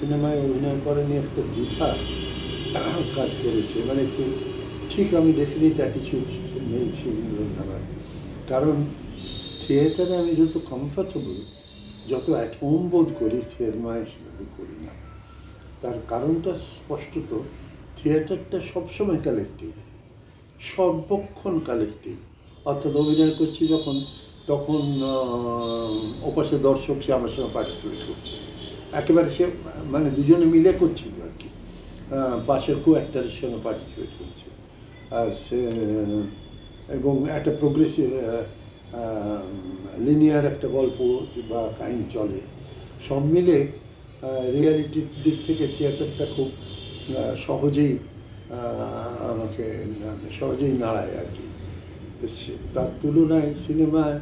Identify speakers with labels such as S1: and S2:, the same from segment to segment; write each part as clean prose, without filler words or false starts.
S1: সিনেমায় অভিনয় করা নিয়ে একটা দ্বিধা কাজ করেছে, মানে একটু ঠিক আমি ডেফিনেট অ্যাটিচিউড নিয়েছি আমার, কারণ থিয়েটারে আমি যত কমফর্টেবল, যত অ্যাট হোম বোধ করি, সিনেমায় সেভাবে করি না। তার কারণটা স্পষ্টত, থিয়েটারটা সবসময় কালেক্টিভ, সর্বক্ষণ কালেক্টিভ। অর্থাৎ অভিনয় করছি যখন, তখন ওপাশে দর্শক সে আমার সঙ্গে পার্টিসিপেট করছে, একেবারে সে মানে দুজনে মিলে করছি তো আর কি, পাশের কো অ্যাক্টারের সঙ্গে পার্টিসিপেট করছে। আর সে এবং একটা প্রোগ্রেসিভ লিনিয়ার একটা গল্প বা কাহিনী চলে, সব মিলে রিয়ালিটির দিক থেকে থিয়েটারটা খুব সহজেই আমাকে সহজেই নাড়ায় আর কি। তার তুলনায় সিনেমায়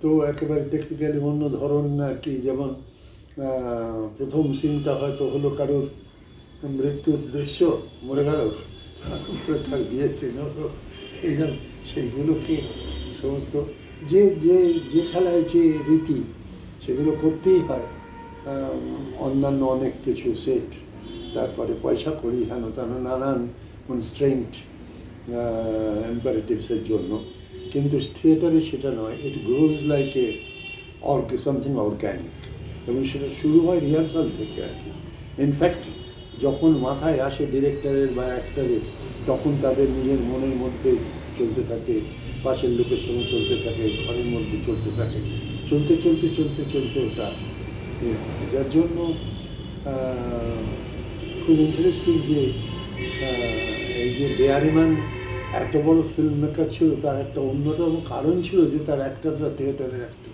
S1: তো একেবারে টেকনিক্যালি অন্য ধরন আর কি, যেমন প্রথম সিনটা হয়তো হলো কারোর মৃত্যুর দৃশ্য, মরে গেল, তারপরে তার বিয়ে সিন হলো, এইরকম সেইগুলোকে সমস্ত যে যে যে খেলায় যে রীতি সেগুলো করতেই হয়। অন্যান্য অনেক কিছু সেট, তারপরে পয়সা করি, হেন তেন নানান কনস্ট্রেন্ট ইম্পারেটিভসের জন্য, কিন্তু থিয়েটারে সেটা নয়, it grows like a something organic, এবং সেটা শুরু হয় রিহার্সাল থেকে আর কি। ইনফ্যাক্ট যখন মাথায় আসে ডিরেক্টরের বা অ্যাক্টরের, তখন তাদের নিজের মনের মধ্যে চলতে থাকে, পাশের লোকের সঙ্গে চলতে থাকে, ঘরের মধ্যে চলতে থাকে, চলতে চলতে চলতে চলতে ওটা, যার জন্য খুব ইন্টারেস্টিং যে এই যে বেয়ারিমান এত বড় ফিল্ম মেকার ছিল, তার একটা অন্যতম কারণ ছিল যে তার অ্যাক্টররা থিয়েটারের অ্যাক্টর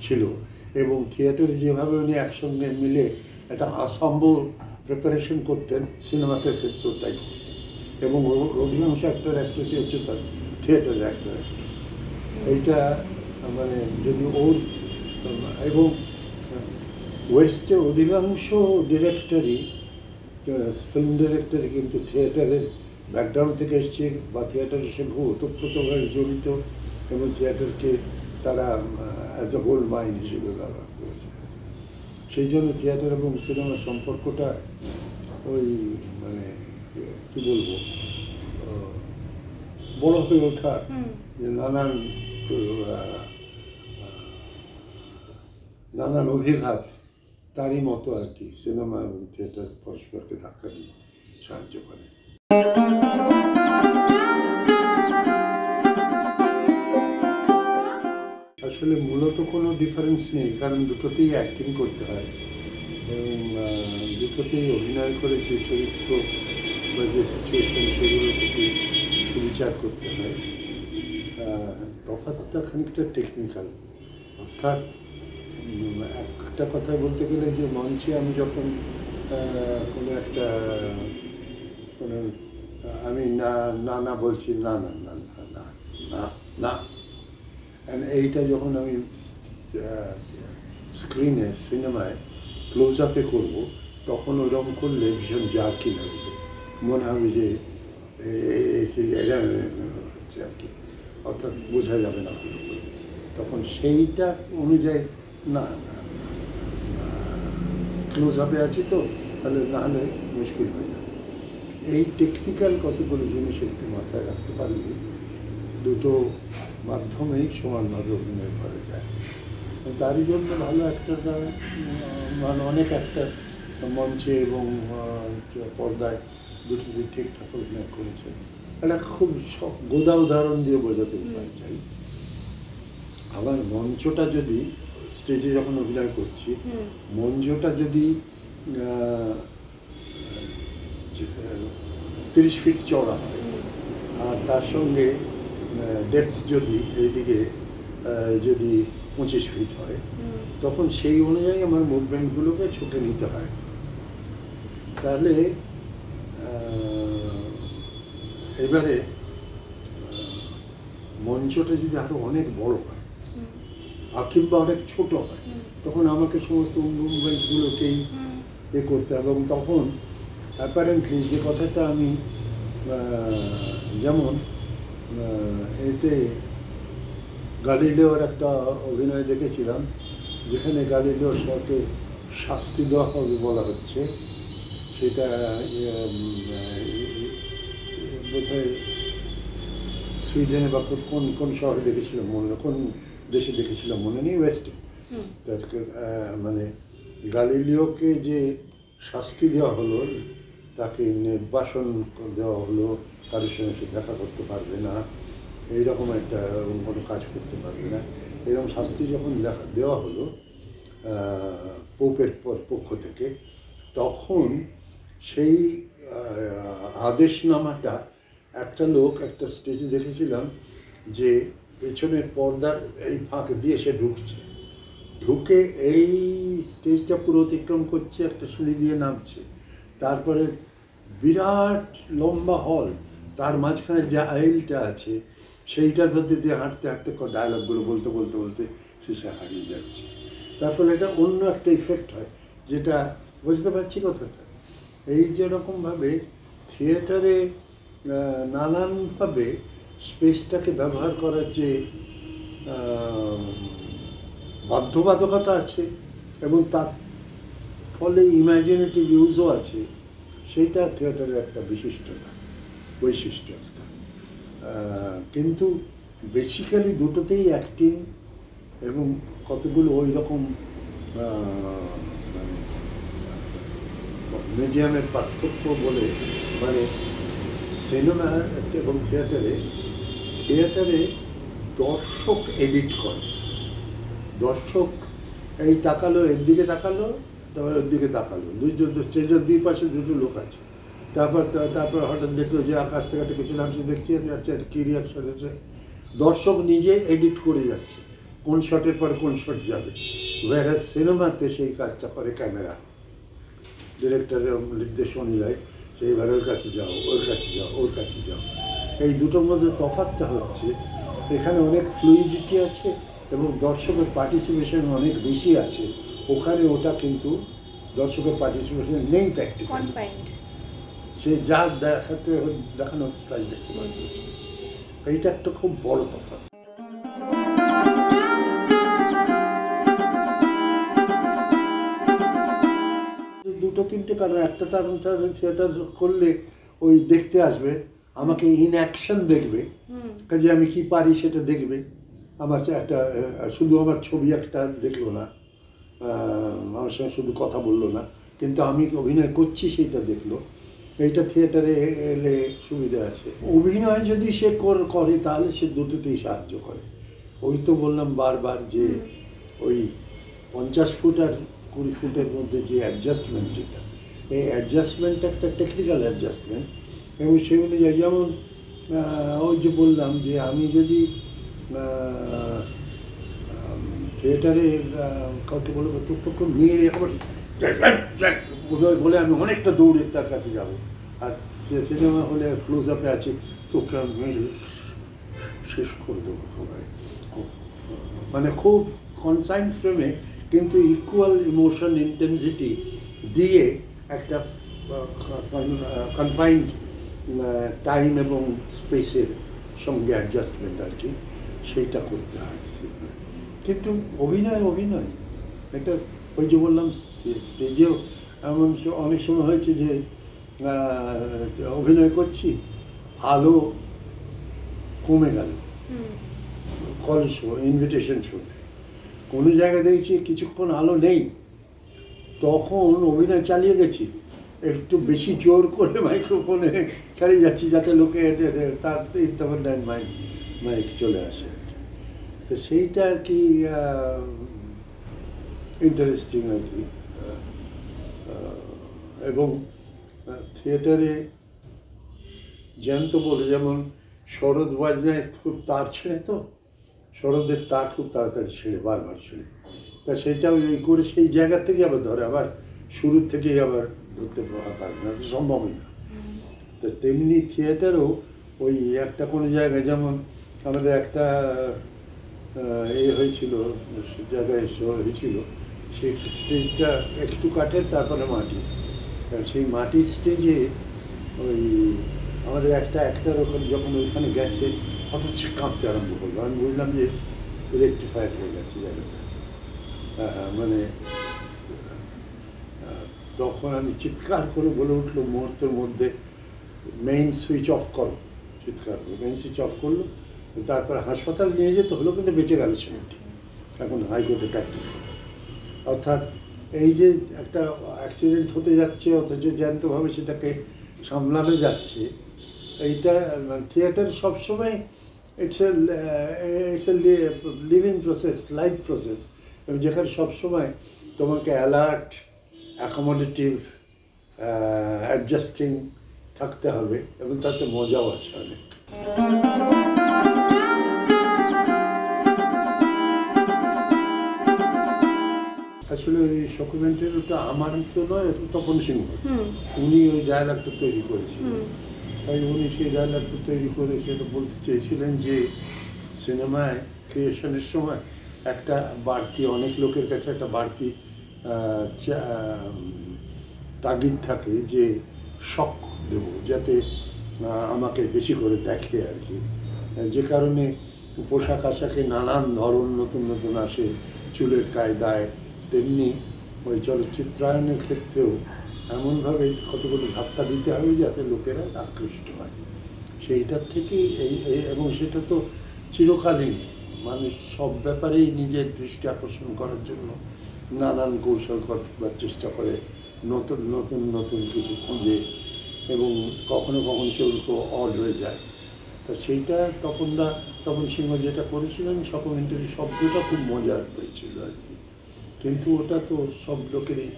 S1: ছিল, এবং থিয়েটারে যেভাবে উনি একসঙ্গে মিলে একটা আসাম্বল প্রিপারেশন করতেন, সিনেমাতে ক্ষেত্রেও তাই করতেন, এবং অধিকাংশ অ্যাক্টর অ্যাক্ট্রেসই হচ্ছে তার থিয়েটারের অ্যাক্টর অ্যাক্ট্রেস। এইটা মানে যদি ওর, এবং ওয়েস্টে অধিকাংশ ডিরেক্টরই, ফিল্ম ডিরেক্টরই কিন্তু থিয়েটারের ব্যাকগ্রাউন্ড থেকে এসছে, বা থিয়েটারের সঙ্গে ওতপ্রোতভাবে জড়িত, এবং থিয়েটারকে তারা অ্যাজ এ হোল মাইন্ড হিসেবে ব্যবহার করেছে। সেই জন্য থিয়েটার এবং সিনেমার সম্পর্কটা ওই মানে কী বলবো, বড় হয়ে ওঠা, যে নানান অভিঘাত, তারই মতো আর কি। সিনেমা এবং থিয়েটার পরস্পরকে ধাক্কা দিয়ে সাহায্য করে। আসলে মূলত কোনো ডিফারেন্স নেই, কারণ দুটোতেই অ্যাক্টিং করতে হয়, এবং দুটোতেই অভিনয় করে যে চরিত্র বা যে সিচুয়েশন, সেগুলোর প্রতি সুবিচার করতে হয়। তফাৎটা খানিকটা টেকনিক্যাল, অর্থাৎ একটা কথা বলতে গেলে, যে মঞ্চে আমি যখন কোনো একটা কোনো আমি না না না বলছি, না না না না না না না, এইটা যখন আমি স্ক্রিনে সিনেমায় ক্লোজ আপে করবো, তখন ওরকম করলে ভীষণ জার্কি লাগবে, মনে হবে যে এরা হচ্ছে আর কি, অর্থাৎ বোঝা যাবে না ভালো করে। তখন সেইটা অনুযায়ী না ক্লোজ আপে আছি তো, তাহলে না হলে মুশকিল হয়ে যাবে। এই টেকনিক্যাল কতগুলো জিনিস একটু মাথায় রাখতে পারলে দুটো মাধ্যমেই সমানভাবে অভিনয় করা যায়। তারই জন্য ভালো অ্যাক্টররা, মানে অনেক অ্যাক্টর মঞ্চে এবং পর্দায় দুটোতেই ঠিকঠাক অভিনয় করেছে। একটা খুব গোদা উদাহরণ দিয়ে বোঝাতে চাই, আবার মঞ্চটা যদি, স্টেজে যখন অভিনয় করছি, মঞ্চটা যদি 30 ফিট চওড়া হয়, আর তার সঙ্গে ডেপথ যদি এইদিকে যদি 25 ফিট হয়, তখন সেই অনুযায়ী আমার মুভমেন্টগুলোকে ছুটে নিতে হয়। তাহলে এবারে মঞ্চটা যদি আরো অনেক বড় হয়, আর কিংবা অনেক ছোট হয়, তখন আমাকে সমস্ত মুভমেন্টসগুলোকেই করতে হবে। এবং তখন অ্যাপারেন্টলি যে কথাটা আমি, যেমন এতে গালিলিওর একটা অভিনয় দেখেছিলাম, যেখানে গালিলিওর সাথে শাস্তি দেওয়া হবে বলা হচ্ছে, সেটা বোধহয় সুইডেনে বা কোন কোন শহরে দেখেছিলাম মনে, কোন দেশে দেখেছিলাম মনে নেই, ওয়েস্টে। মানে গালিলিওকে যে শাস্তি দেওয়া হলো, তাকে নির্বাসন দেওয়া হলো, কারোর সঙ্গে সে দেখা করতে পারবে না, এইরকম একটা কোনো কাজ করতে পারবে না, এরকম শাস্তি যখন দেওয়া হলো পোপের পক্ষ থেকে, তখন সেই আদেশনামাটা একটা লোক একটা স্টেজে দেখেছিলাম যে পেছনের পর্দার এই ফাঁক দিয়ে সে ঢুকে এই স্টেজটা পুরো অতিক্রম করছে, একটা সিঁড়ি দিয়ে নামছে, তারপরে বিরাট লম্বা হল, তার মাঝখানে যে আইলটা আছে সেইটার মধ্যে দিয়ে হাঁটতে হাঁটতে ডায়লগগুলো বলতে বলতে বলতে সে হারিয়ে যাচ্ছে। তার ফলে এটা অন্য একটা ইফেক্ট হয়, যেটা বুঝতে পারছি কথাটা। এই যেরকমভাবে থিয়েটারে নানানভাবে স্পেসটাকে ব্যবহার করার যে বাধ্যবাধকতা আছে এবং তার ফলে ইমাজিনেটিভ ইউজও আছে, সেইটা থিয়েটারের একটা বৈশিষ্ট্য একটা। কিন্তু বেসিক্যালি দুটোতেই অ্যাক্টিং এবং কতগুলো ওই রকম মানে মিডিয়ামের পার্থক্য বলে, মানে সিনেমা এবং থিয়েটারে দর্শক এডিট করে, দর্শক এই তাকালো, এর দিকে তাকালো, তারপর ওর দিকে তাকালো, স্টেজের দুই পাশে দুটো লোক আছে, তারপর হঠাৎ দেখলো যে আকাশ থেকে একটা কিছু নামছে, দেখছি আচ্ছা কী রিয়াকশন হচ্ছে, দর্শক নিজে এডিট করে যাচ্ছে কোন শটের পর কোন শট যাবে। ওয়ারাজ সিনেমাতে সেই কাজটা করে ক্যামেরা, ডিরেক্টরের নির্দেশ অনুযায়ী সেইবার ওর কাছে যাও, ওর কাছে যাও, ওর কাছে যাও। এই দুটোর মধ্যে তফাৎটা হচ্ছে এখানে অনেক ফ্লুইডিটি আছে এবং দর্শকের পার্টিসিপেশন অনেক বেশি আছে, ওখানে ওটা কিন্তু দর্শকের পার্টিসিপেশন নেই, প্র্যাকটিক্যাল সে যা দেখানো হচ্ছে তাই দেখতে পাচ্ছে। এইটা একটা খুব বড় তফাৎ। দুটো তিনটে কারণ, একটা তার থিয়েটার করলে ওই দেখতে আসবে, আমাকে ইন অ্যাকশন দেখবে, কাজে আমি কি পারি সেটা দেখবে, আমার একটা শুধু আমার ছবি একটা দেখলো না, আমার সঙ্গে শুধু কথা বললো না, কিন্তু আমি অভিনয় করছি সেইটা দেখলো। এইটা থিয়েটারে এলে সুবিধা আছে। অভিনয় যদি সে করে তাহলে সে দুটোতেই সাহায্য করে। ওই তো বললাম বারবার যে ওই 50 ফুট আর 20 ফুটের মধ্যে যে অ্যাডজাস্টমেন্ট, যেটা এই অ্যাডজাস্টমেন্ট একটা টেকনিক্যাল অ্যাডজাস্টমেন্ট, এবং সেই অনুযায়ী যেমন ওই যে বললাম যে আমি যদি থিয়েটারে কাউকে বলবো তখন মেয়ে আবার বলে আমি অনেকটা দৌড়ে তার কাছে যাবো, আর সিনেমা হলে ক্লোজ আপে আছে তোকে আমি মেরে শেষ করে দেবো সবাই, মানে খুব কনসাইন্ড ফ্রেমে কিন্তু ইকুয়াল ইমোশন ইন্টেন্সিটি দিয়ে একটা কনফাইন্ড টাইম এবং স্পেসের সঙ্গে অ্যাডজাস্টমেন্ট আর কি, সেইটা করতে হয়। কিন্তু অভিনয় এটা ওই যে বললাম স্টেজেও এমন অনেক সময় হয়েছে যে অভিনয় করছি, আলো কমে গেল, কল শো, ইনভিটেশন শোতে কোনো জায়গায় দেখছি কিছুক্ষণ আলো নেই, তখন অভিনয় চালিয়ে গেছি, একটু বেশি জোর করে মাইক্রোফোনে চালিয়ে যাচ্ছি যাতে লোকে তার মাইক চলে আসে আর কি। তো সেইটা আর কি ইন্টারেস্টিং আর কি। এবং থিয়েটারে জ্যান্ত বলে, যেমন শরৎ বাজনায় খুব তার ছেড়ে, তো শরতের তার খুব তাড়াতাড়ি ছেড়ে, বারবার ছেড়ে, তা সেটা ওই করে সেই জায়গা থেকে আবার ধরে, আবার শুরুর থেকেই আবার ধরতে পারে না, তো সম্ভবই না। তো তেমনি থিয়েটারও ওই একটা কোনো জায়গায়, যেমন আমাদের একটা হয়েছিল, জায়গায় হয়েছিল, সেই স্টেজটা একটু কাঠের তারপরে মাটি, সেই মাটির স্টেজে ওই আমাদের একটা ওখানে যখন ওইখানে গেছে হঠাৎ সে কাঁপতে আরম্ভ করলো, আমি বুঝলাম যে ইলেকট্রিফায়ার হয়ে গেছে জায়গাটা, মানে তখন আমি চিৎকার করে বলে উঠলো মুহূর্তের মধ্যে, মেইন সুইচ অফ করো, চিৎকার করে মেইন সুইচ অফ করলো। তারপরে হাসপাতাল নিয়ে যেতে হলো, কিন্তু বেঁচে গেল ছেলেটি, এখন হাইকোর্টে প্র্যাকটিস করে। অর্থাৎ এই যে একটা অ্যাক্সিডেন্ট হতে যাচ্ছে অথচ জ্যান্তভাবে সেটাকে সামলানো যাচ্ছে, এইটা থিয়েটার সবসময় it's a living process, live process, এবং যেখানে সবসময় তোমাকে অ্যালার্ট, অ্যাকোমোডেটিভ, অ্যাডজাস্টিং থাকতে হবে, এবং তাতে মজাও আছে অনেক। আসলে ওই ডকুমেন্টারিটা আমার তো নয়, এটা তপন সিংহ, উনি ওই ডায়ালগটা তৈরি করেছিলেন। তাই উনি সেই ডায়ালগটা তৈরি করে সেটা বলতে চেয়েছিলেন যে সিনেমায় ক্রিয়েশনের সময় একটা বাড়তি, অনেক লোকের কাছে একটা বাড়তি তাগিদ থাকে যে শখ দেব, যাতে আমাকে বেশি করে দেখে আর কি। যে কারণে পোশাক আশাকে নানান ধরন নতুন নতুন আসে, চুলের কায়দায়। তেমনি ওই চলচ্চিত্রায়নের ক্ষেত্রেও এমনভাবে কতগুলো ধাক্কা দিতে হবে যাতে লোকেরা আকৃষ্ট হয় সেইটার থেকেই। এবং সেটা তো চিরকালীন, মানুষ সব ব্যাপারেই নিজের দৃষ্টি আকর্ষণ করার জন্য নানান কৌশল করবার চেষ্টা করে, নতুন নতুন নতুন কিছু খোঁজে, এবং কখনো কখনো সেগুলো খুব অড হয়ে যায়। তা সেইটা তপন সিংহ যেটা করেছিলেন, ডকুমেন্টারি শব্দটা খুব মজার হয়েছিল আর কি। কিন্তু ওটা তো সব লোকেরই,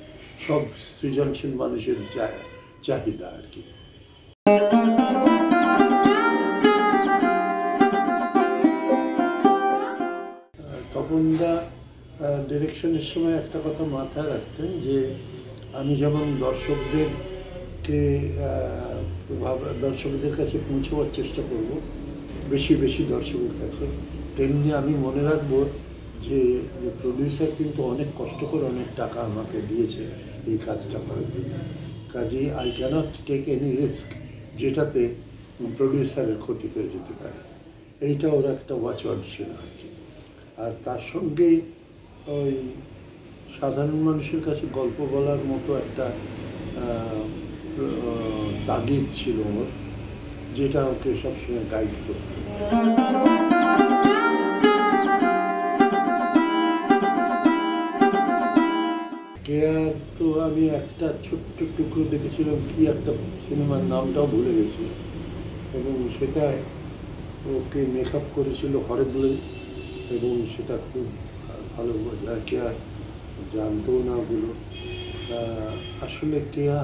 S1: সব সৃজনশীল মানুষের চাহিদা আর কি। তপনদা ডিরেকশনের সময় একটা কথা মাথায় রাখতেন যে আমি যেমন দর্শকদের কাছে পৌঁছবার চেষ্টা করব, বেশি বেশি দর্শকের কাছে, তেমনি আমি মনে রাখবো যে প্রডিউসার কিন্তু অনেক কষ্ট করে অনেক টাকা আমাকে দিয়েছে এই কাজটা করার জন্য। কাজেই I can't take any risk যেটাতে প্রডিউসারের ক্ষতি হয়ে যেতে পারে। এইটা ওর একটা ওয়াচওয়ার্ড ছিল আর কি। আর তার সঙ্গেই ওই সাধারণ মানুষের কাছে গল্প বলার মতো একটা তাগিদ ছিল ওর, যেটা ওকে সবসময় গাইড করত। কেয়ার তো আমি একটা ছোট্ট টুকরো দেখেছিলাম, কি একটা সিনেমার নামটাও ভুলে গেছি, এবং সেটাই ওকে মেকআপ করেছিল হরেবলি, এবং সেটা খুব ভালো, আর কেয়া জানতো না ওগুলো। আসলে কেয়া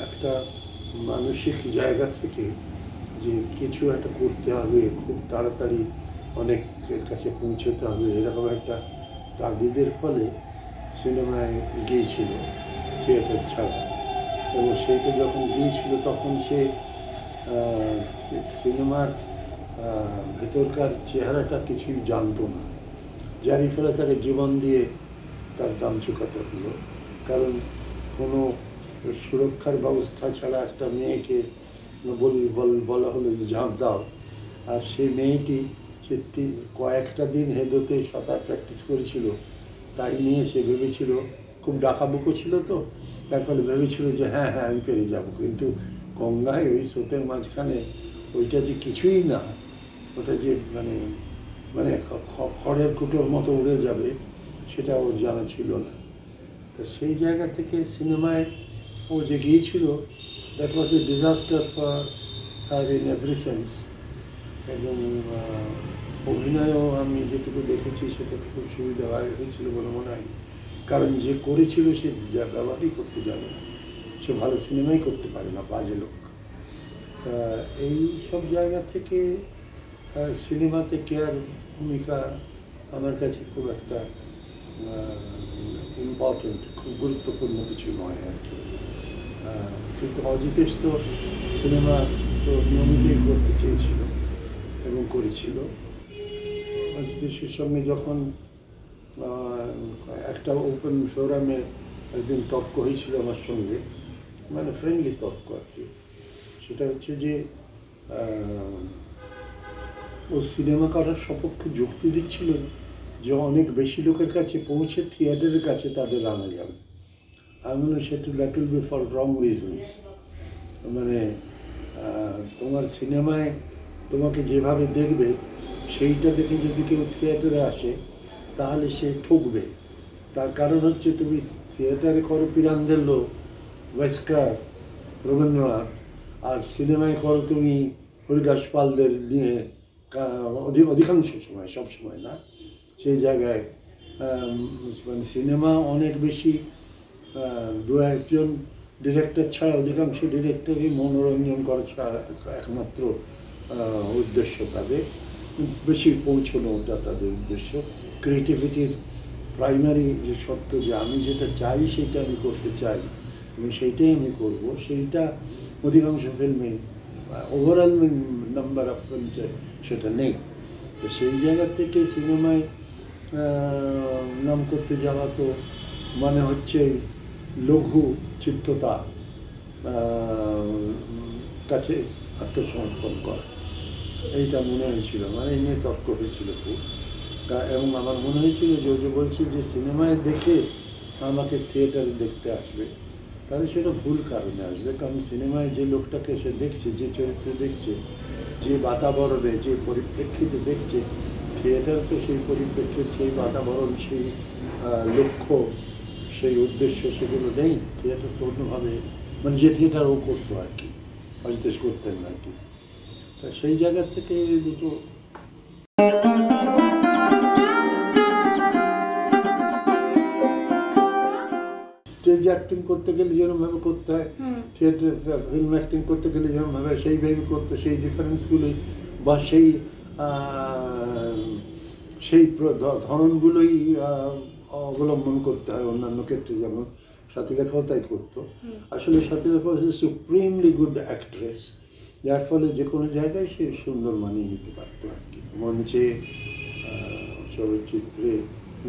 S1: একটা মানসিক জায়গা থেকে যে কিছু একটা করতে হবে, খুব তাড়াতাড়ি অনেকের কাছে পৌঁছতে হবে, এরকম একটা তাগিদের ফলে সিনেমায় গিয়েছিল থিয়েটার ছাড়া। এবং সেইটা যখন গিয়েছিল তখন সে সিনেমার ভেতরকার চেহারাটা কিছুই জানতো না, যারই ফলে তাকে জীবন দিয়ে তার দাম চুকাতে হলো। কারণ কোনো সুরক্ষার ব্যবস্থা ছাড়া একটা মেয়েকে বলা হলো যে ঝাঁপ দাও, আর সেই মেয়েটি সে কয়েকটা দিন হেদোতে সাঁতার প্র্যাকটিস করেছিল, তাই নিয়ে সে ভেবেছিল, খুব ডাকাবুকো ছিল তো, তার ফলে ভেবেছিল যে হ্যাঁ আমি পেরে যাবো। কিন্তু গঙ্গায় ওই স্রোতের মাঝখানে ওইটা যে কিছুই না, ওটা যে মানে খড়ের কুটোর মতো উড়ে যাবে, সেটা ওর জানা ছিল না। তো সেই জায়গা থেকে সিনেমায় ও যে গিয়েছিল, that was a disaster for her in every sense. এবং অভিনয়ও আমি যেটুকু দেখেছি সেটাতে খুব সুবিধা হয়েছিল বলে মনে হয়, কারণ যে করেছিল সে যা ব্যবহারই করতে জানে না, সে ভালো সিনেমাই করতে পারে না, বাজে লোক। তা এই সব জায়গা থেকে সিনেমাতে কেয়ার ভূমিকা আমার কাছে খুব একটা ইম্পর্টেন্ট, খুব গুরুত্বপূর্ণ কিছু নয় আর কি। কিন্তু অজিতেশ তো সিনেমা তো নিয়মিতই করতে চেয়েছিল এবং করেছিল। অজিতেশের সঙ্গে যখন একটা ওপেন ফোরামে একদিন তর্ক হয়েছিল আমার সঙ্গে, মানে ফ্রেন্ডলি তর্ক আর কি, সেটা হচ্ছে যে ও সিনেমা করার সপক্ষে যুক্তি দিচ্ছিল যে অনেক বেশি লোকের কাছে পৌঁছে থিয়েটারের কাছে তাদের আনা যাবে, আমি বললাম সেটা that will be for wrong reasons. মানে তোমার সিনেমায় তোমাকে যেভাবে দেখবে সেইটা দেখে যদি কেউ থিয়েটারে আসে তাহলে সে ঠকবে। তার কারণ হচ্ছে তুমি থিয়েটারে করো পিরান্দেল্লো, ওয়েস্কার, রবীন্দ্রনাথ, আর সিনেমায় করো তুমি হরিদাস পালদের নিয়ে অধিকাংশ সময়, সব সময় না। সেই জায়গায় মানে সিনেমা অনেক বেশি দু একজন ডিরেক্টর ছাড়া অধিকাংশ ডিরেক্টরই মনোরঞ্জন করা ছাড়া একমাত্র উদ্দেশ্য তাদের, বেশি পৌঁছানো ওটা তাদের উদ্দেশ্য। ক্রিয়েটিভিটির প্রাইমারি যে শর্ত যে আমি যেটা চাই সেটা আমি করতে চাই এবং সেইটাই আমি করব, সেইটা অধিকাংশ ফিল্মে ওভারঅলমিং নাম্বার অফ ফিল্মসে সেটা নেই। তো সেই জায়গা থেকে সিনেমায় নাম করতে যাওয়া তো মানে হচ্ছে লঘু চিত্ততা কাছে আত্মসমর্পণ করা, এইটা মনে হয়েছিল। মানে এই নিয়ে তর্ক হয়েছিল খুব, এবং আমার মনে হয়েছিল যে ওই যে বলছি যে সিনেমায় দেখে আমাকে থিয়েটারে দেখতে আসবে, তাহলে সেটা ভুল কারণে আসবে। কারণ সিনেমায় যে লোকটাকে সে দেখছে, যে চরিত্র দেখছে, যে বাতাবরণে, যে পরিপ্রেক্ষিতে দেখছে, থিয়েটার তো সেই পরিপ্রেক্ষিত, সেই বাতাবরণ, সেই লক্ষ্য, সেই উদ্দেশ্য সেগুলো নেই। থিয়েটার তো অন্যভাবে, মানে যে থিয়েটার ও করতো আর কি, অজিতেশ করতেন আর কি। তা সেই জায়গা থেকে দুটো স্টেজ অ্যাক্টিং করতে গেলে যেরকমভাবে করতে হয়, থিয়েটার ফিল্ম অ্যাক্টিং করতে গেলে যেরকমভাবে সেইভাবে করতে, সেই ডিফারেন্সগুলোই বা সেই সেই ধরনগুলোই অবলম্বন করতে হয় অন্যান্য ক্ষেত্রে। যেমন সাথীলেখাও তাই করতো। আসলে সাথীলেখা হচ্ছে সুপ্রিমলি গুড অ্যাক্ট্রেস, যার ফলে যে কোনো জায়গায় সে সুন্দর মানিয়ে নিতে পারতো আর কি। মঞ্চে, চলচ্চিত্রে,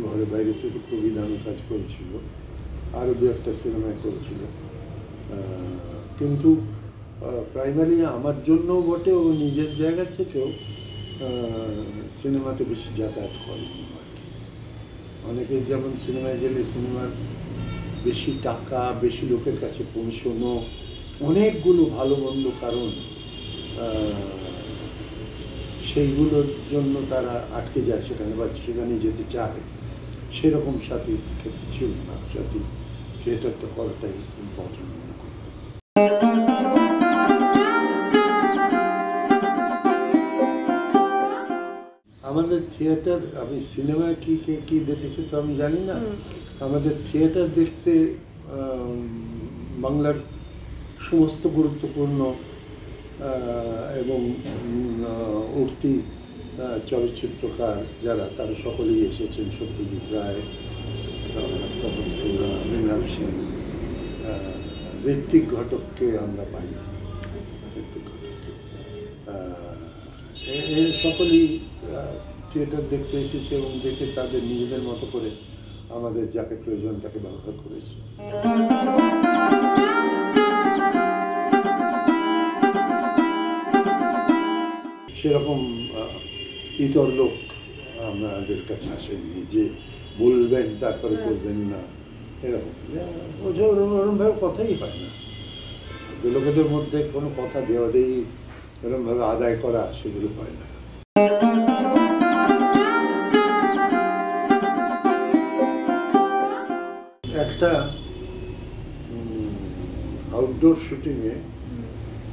S1: ঘরে বাইরেতে তো খুবই দামি কাজ করেছিল, আরও দু একটা সিনেমায় করেছিল। কিন্তু প্রাইমারি আমার জন্যও বটে, ও নিজের জায়গা থেকেও সিনেমাতে বেশি যাতায়াত করেনি আর কি। অনেকে যেমন সিনেমায় গেলে সিনেমার বেশি টাকা, বেশি লোকের কাছে পৌঁছানো, অনেকগুলো ভালো মন্দ কারণ, সেইগুলোর জন্য তারা আটকে যায় সেখানে বা সেখানে যেতে চায়, সেরকম সাথীর ক্ষেত্রে ছিল না। সাথী থিয়েটারটা করাটাই ইম্পর্টেন্ট মনে করত। আমাদের থিয়েটার, আমি সিনেমায় কি দেখেছি তো আমি জানি না, আমাদের থিয়েটার দেখতে বাংলার সমস্ত গুরুত্বপূর্ণ এবং উঠতি চলচ্চিত্রকার যারা, তারা সকলেই এসেছেন। সত্যজিৎ রায়, তপন সিনহা, মৃণাল সেন, ঋত্বিক ঘটককে আমরা পাই। ঋত্বিক ঘটককে এর সকলেই থিয়েটার দেখতে এসেছে এবং দেখে তাদের নিজেদের মতো করে আমাদের যাকে প্রয়োজন তাকে ব্যবহার করেছে। সেরকম ইতর লোক আমাদের কাছে আসেননি যে বলবেন তারপরে করবেন না, এরকম ওরকমভাবে কথাই হয় না। লোকেদের মধ্যে কোনো কথা দেওয়া দেই এরকমভাবে আদায় করা, সেগুলো হয় না। একটা আউটডোর শুটিংয়ে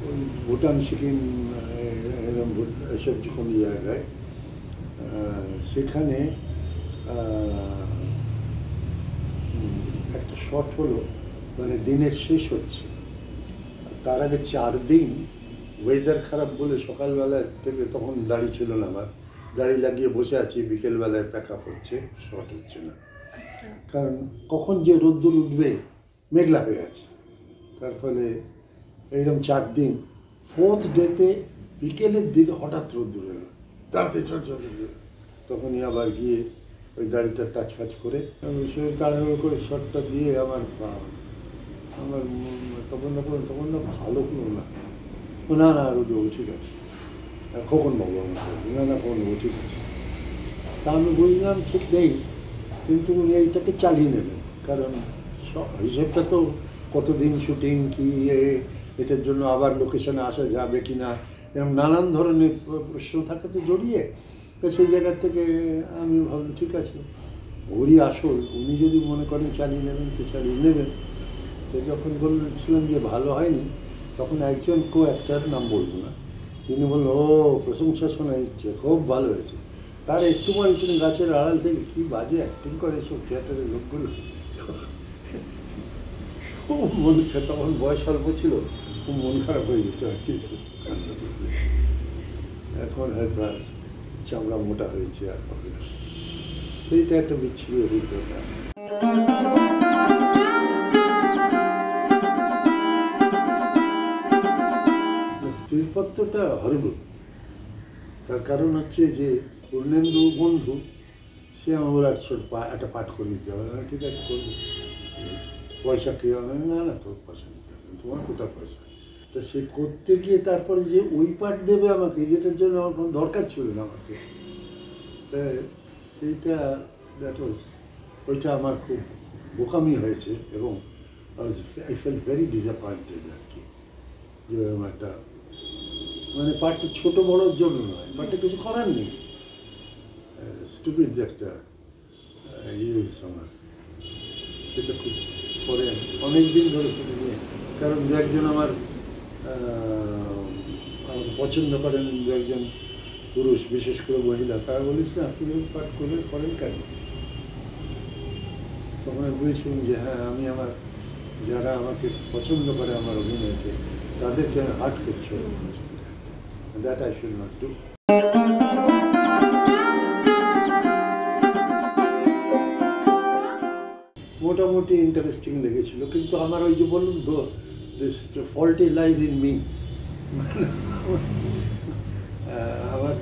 S1: ওই ভুটান, সিকিম, এসব যে কোনো জায়গায়, সেখানে একটা শট হলো, মানে দিনের শেষ হচ্ছে, তার আগে 4 দিন ওয়েদার খারাপ বলে সকালবেলা থেকে, তখন দাড়ি ছিল না আমার, দাড়ি লাগিয়ে বসে আছি, বিকেলবেলায় প্যাক আপ হচ্ছে, শট হচ্ছে না। কারণ কখন যে রোদ্দুর উঠবে মেঘলা হয়ে আছে, তার ফলে এইরকম 4 দিন। 4th ডেতে বিকেলের দিকে হঠাৎ রোদ্দুর এলো, তাড়াতাড়ি তখনই আবার গিয়ে ওই গাড়িটা টাচ ফাচ করে তাড়াহুড়ো করে শটটা দিয়ে আমার তখন না ভালো হলো না, না রোদ ঠিক আছে, কখন বাবু আমার না কখন বাবু ঠিক আছে। তা আমি বুঝলাম ঠিক নেই, কিন্তু উনি এইটাকে চালিয়ে নেবেন, কারণ হিসেবটা তো কতদিন শুটিং কি এটার জন্য আবার লোকেশনে আসা যাবে কি না, এরকম নানান ধরনের প্রশ্ন থাকে তো জড়িয়ে। তো সেই জায়গার থেকে আমি ভাবলাম ঠিক আছে, ওরই আসল, উনি যদি মনে করেন চালিয়ে নেবেন তো চালিয়ে নেবেন। তো যখন বলছিলাম যে ভালো হয়নি, তখন একজন অ্যাক্টার, নাম বলবো না, তিনি বললেন ও প্রশংসা শোনা দিচ্ছে, খুব ভালো হয়েছে। তার একটু পরে শুনে গাছের আড়াল থেকে কী বাজে অ্যাক্টিং করে সব থিয়েটারের লোকগুলো। খুব মন খারাপ, তখন বয়স অল্প ছিল, খুব মন খারাপ হয়ে যেত আর কিছু কান্না করলে। এখন হয়তো আর চামড়া মোটা হয়েছে, আর হবে না। এইটা একটা বিচ্ছিরি অভিজ্ঞতা। স্ত্রীপত্রটা হরিবল। তার কারণ হচ্ছে যে পূর্ণেন্দু বন্ধু, সে আমার বলে একটা পাঠ করে দিতে হবে। ঠিক আছে করবো, পয়সা কে হবে না, না তোর পয়সা নিতে হবে, তোমার কোথাও পয়সা। তা সে করতে গিয়ে তারপরে যে ওই পাঠ দেবে আমাকে, যেটার জন্য আমার কোনো দরকার ছিল না আমাকে, তা সেইটা ওইটা আমার খুব বোকামি হয়েছে। এবং আই ফেল ভেরি ডিসঅ্যাপয়েন্টেড আর কি, যে একটা মানে পার্টটা ছোটো বড়োর জন্য নয়, পার্টটা কিছু করার নেই, স্টুপিড একটা ইউজ আমার। সেটা খুব পরে অনেক দিন ধরে শুনে নিয়ে, কারণ দু একজন আমার পছন্দ করেন, দু একজন পুরুষ, বিশেষ করে মহিলা, তারা বলিস না আপনি পাঠ করেন কেন? তখন আমি বুঝেছিলাম যে হ্যাঁ, আমি আমার যারা আমাকে পছন্দ করে আমার অভিনয়কে, তাদেরকে আমি হার্ট করছি, that I should not do. মোটামুটি ইন্টারেস্টিং লেগেছিল, কিন্তু আমার ওই যে বলুন তো, this faulty lies in me. আমার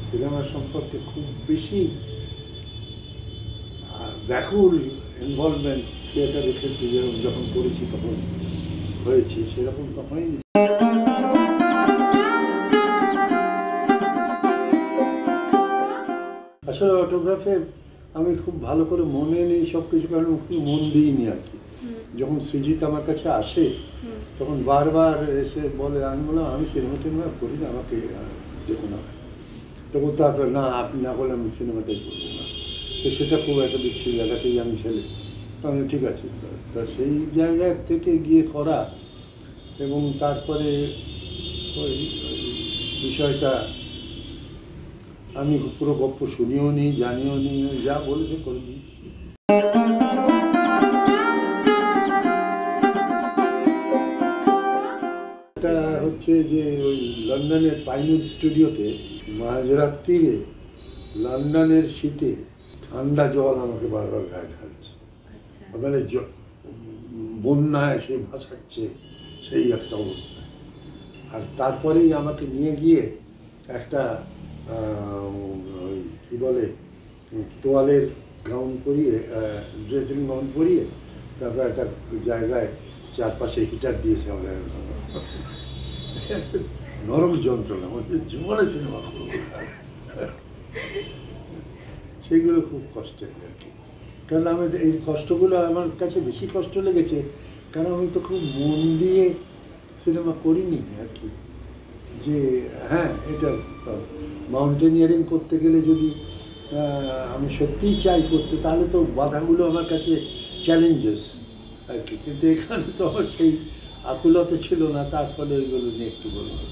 S1: সিনেমা সম্পর্কে খুব বেশি ব্যাকুল ইনভলভমেন্ট থিয়েটারের ক্ষেত্রে যেরকম যখন করেছি তখন হয়েছে, সেরকম তো হয়নি। আসলে অটোগ্রাফে আমি খুব ভালো করে মনে নেই সব কিছু, কারণ খুব মন দিইনি আর কি। যখন সৃজিত আমার কাছে আসে তখন বারবার এসে বলে, আমি বললাম আমি সিনেমা টিনেমা করি না, আমাকে দেখো না। তখন তারপরে না, আপনি না বলে আমি সিনেমাটাই করবো না। তো সেটা খুব একটা বিচ্ছিরি জায়গাতেই আমি ছেলে, আমি ঠিক আছে। তা সেই জায়গা থেকে গিয়ে করা, এবং তারপরে ওই বিষয়টা আমি পুরো গল্প শুনিও নি, জানিও নি, যা বলেছে করে দিয়েছি। এটা হচ্ছে যে ওই লন্ডনের পাইনউড স্টুডিওতে মাঝরাত্রিরে লন্ডনের শীতে ঠান্ডা জল আমাকে বারবার গায়ে ঢালছে, মানে বন্যায় সে ভাসাচ্ছে, সেই একটা অবস্থা। আর তারপরেই আমাকে নিয়ে গিয়ে একটা কী বলে তোয়ালের গাউন পরিয়ে, ড্রেসিং গাউন পরিয়ে, তারপর একটা জায়গায় চারপাশে হিটার দিয়েছে আমাদের। নরক যন্ত্রণা, আমাদের জীবনে সিনেমা করবো, সেইগুলো খুব কষ্টের আর কি। কারণ আমি এই কষ্টগুলো আমার কাছে বেশি কষ্ট লেগেছে, কারণ আমি তো খুব মন দিয়ে সিনেমা করিনি আর কি। যে হ্যাঁ, এটা মাউন্টেনিয়ারিং করতে গেলে যদি আমি সত্যিই চাই করতে, তাহলে তো বাধাগুলো আমার কাছে চ্যালেঞ্জেস আর কি। কিন্তু এখানে তো আমার সেই আকুলতা ছিল না, তার ফলে ওইগুলো নিয়ে একটু বলবো।